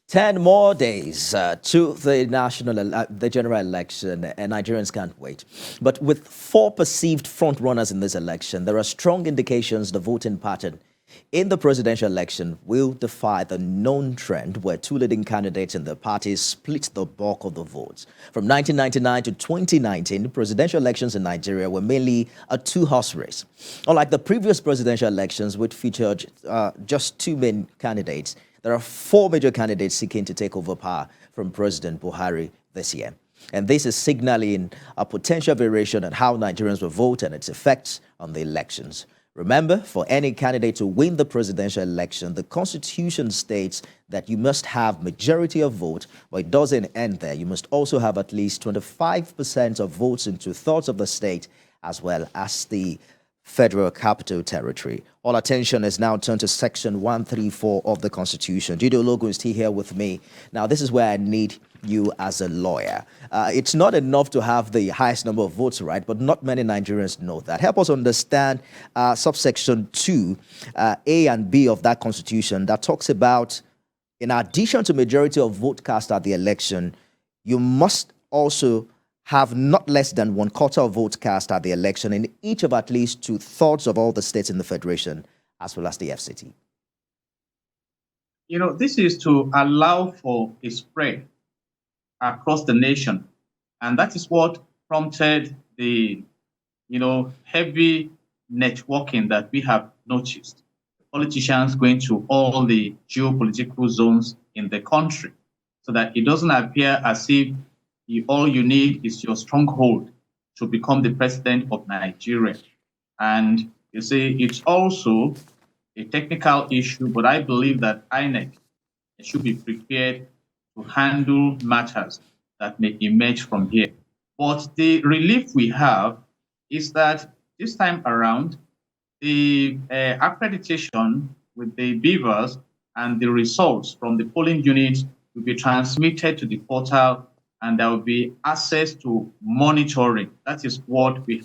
10 more days to the general election, and Nigerians can't wait. But with four perceived front runners in this election, there are strong indications the voting pattern in the presidential election will defy the known trend where two leading candidates in the parties split the bulk of the votes. From 1999 to 2019, presidential elections in Nigeria were mainly a two-horse race. Unlike the previous presidential elections, which featured just two main candidates, there are four major candidates seeking to take over power from President Buhari this year. And this is signaling a potential variation in how Nigerians will vote and its effects on the elections. Remember, for any candidate to win the presidential election, the Constitution states that you must have majority of vote, but it doesn't end there. You must also have at least 25% of votes in two-thirds of the state, as well as the Federal Capital Territory. All attention is now turned to Section 134 of the Constitution. Judo Logo is still here with me. Now, this is where I need you as a lawyer. It's not enough to have the highest number of votes, right? But not many Nigerians know that. Help us understand subsection 2, A and B of that Constitution that talks about, in addition to majority of vote cast at the election, you must also have not less than 1/4 of votes cast at the election in each of at least two-thirds of all the states in the Federation, as well as the FCT. You know, this is to allow for a spread across the nation. And that is what prompted the, heavy networking that we have noticed. Politicians going to all the geopolitical zones in the country so that it doesn't appear as if all you need is your stronghold to become the president of Nigeria. And you see, it's also a technical issue, but I believe that INEC should be prepared to handle matters that may emerge from here. But the relief we have is that this time around, the accreditation with the beavers and the results from the polling units will be transmitted to the portal, and there will be access to monitoring. That is what we.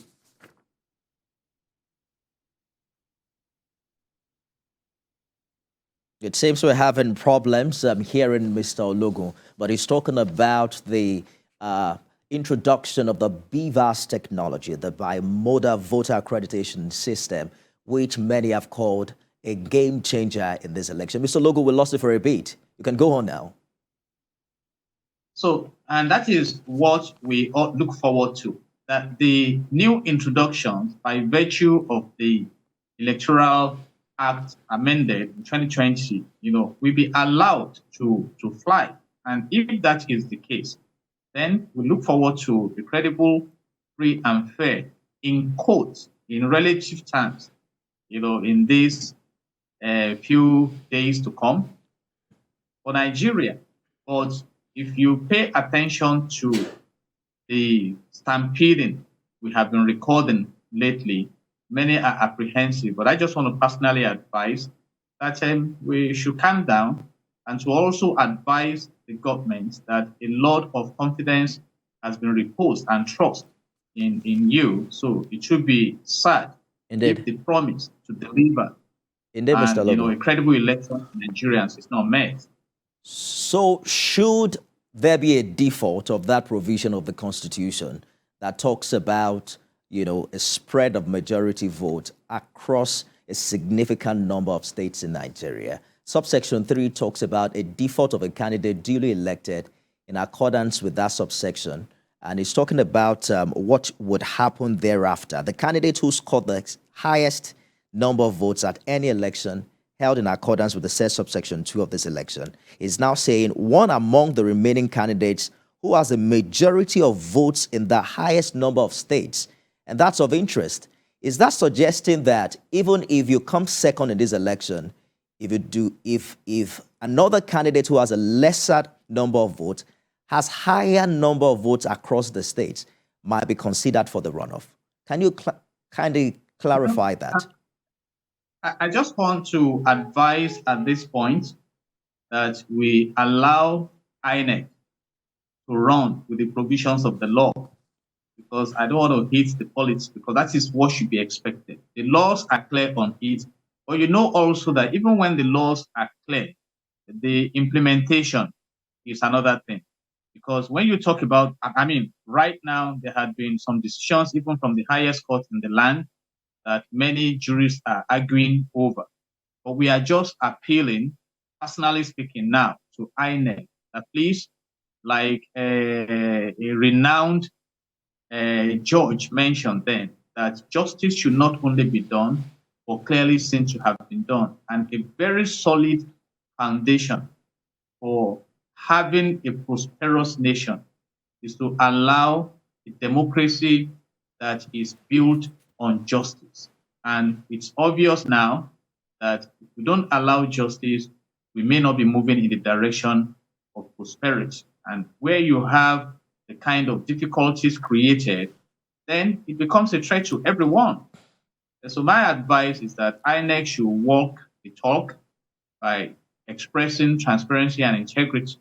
It seems we're having problems. I'm hearing Mr. Ologun, but he's talking about the introduction of the BVAS technology, the bimodal voter accreditation system, which many have called a game changer in this election. Mr. Ologun, we lost it for a bit. You can go on now. So, and that is what we all look forward to, that the new introductions by virtue of the Electoral Act amended in 2020, will be allowed to fly. And if that is the case, then we look forward to the credible, free and fair, in quotes, in relative terms, in these few days to come for Nigeria. But if you pay attention to the stampeding we have been recording lately, many are apprehensive. But I just want to personally advise that we should calm down and to also advise the government that a lot of confidence has been reposed and trust in you. So it should be sad if the promise to deliver Mr. a credible election to Nigerians is not met. So should there be a default of that provision of the Constitution that talks about, a spread of majority vote across a significant number of states in Nigeria? Subsection 3 talks about a default of a candidate duly elected in accordance with that subsection. And it's talking about what would happen thereafter. The candidate who scored the highest number of votes at any election held in accordance with the said subsection 2 of this election is now saying one among the remaining candidates who has a majority of votes in the highest number of states. And that's of interest. Is that suggesting that even if you come second in this election, if another candidate who has a lesser number of votes has higher number of votes across the states might be considered for the runoff? Can you kindly clarify that? I just want to advise at this point that we allow INEC to run with the provisions of the law, because I don't want to hit the politics, because that is what should be expected. The laws are clear on it, but also that even when the laws are clear, the implementation is another thing. Because when you talk about, I mean, right now there had been some decisions, even from the highest court in the land, that many jurists are arguing over. But we are just appealing, personally speaking now, to INEC that please, like a renowned judge mentioned then, that justice should not only be done, but clearly seems to have been done. And a very solid foundation for having a prosperous nation is to allow a democracy that is built on justice. And it's obvious now that if we don't allow justice, we may not be moving in the direction of prosperity. And where you have the kind of difficulties created, then it becomes a threat to everyone. And so my advice is that INEC should walk the talk by expressing transparency and integrity.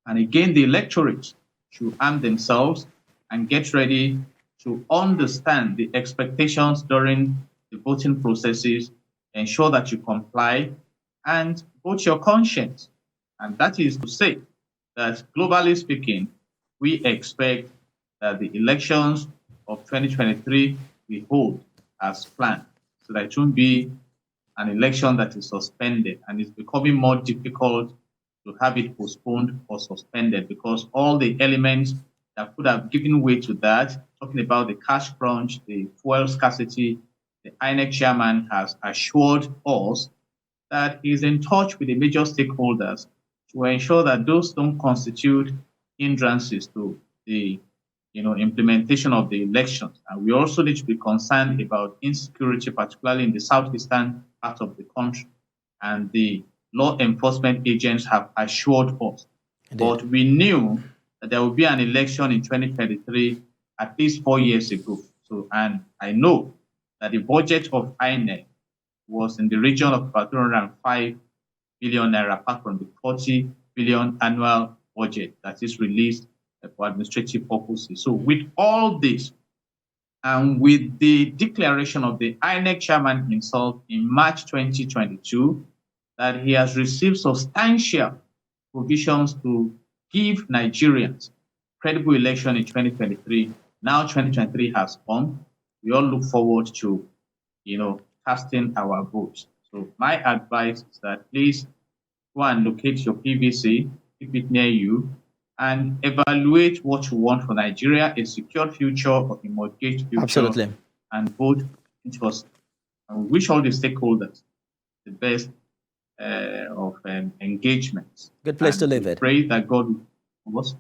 And again, the electorate should arm themselves and get ready to understand the expectations during the voting processes, ensure that you comply, and vote your conscience. And that is to say that globally speaking, we expect that the elections of 2023 we hold as planned, so that it won't be an election that is suspended, and it's becoming more difficult to have it postponed or suspended because all the elements that could have given way to that, talking about the cash crunch, the fuel scarcity, the INEC chairman has assured us that he's in touch with the major stakeholders to ensure that those don't constitute hindrances to the implementation of the elections. And we also need to be concerned about insecurity, particularly in the southeastern part of the country. And the law enforcement agents have assured us. Indeed. But we knew that there would be an election in 2023 at least 4 years ago. So, and I know that the budget of INEC was in the region of about 205 billion naira, apart from the 40 billion annual budget that is released for administrative purposes. So with all this, and with the declaration of the INEC chairman himself in March 2022, that he has received substantial provisions to give Nigerians credible election in 2023. Now 2023 has come. We all look forward to, casting our votes. So my advice is that please go and locate your PVC, keep it near you, and evaluate what you want for Nigeria, a secure future or a mortgaged future. Absolutely. And vote interest. And we wish all the stakeholders the best of engagements. Good place and to leave it. Pray that God will save us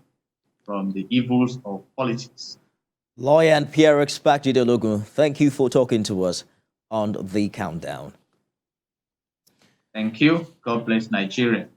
from the evils of politics. Lawyer and PR expert Jide Ologun, thank you for talking to us on The Countdown. Thank you. God bless Nigeria.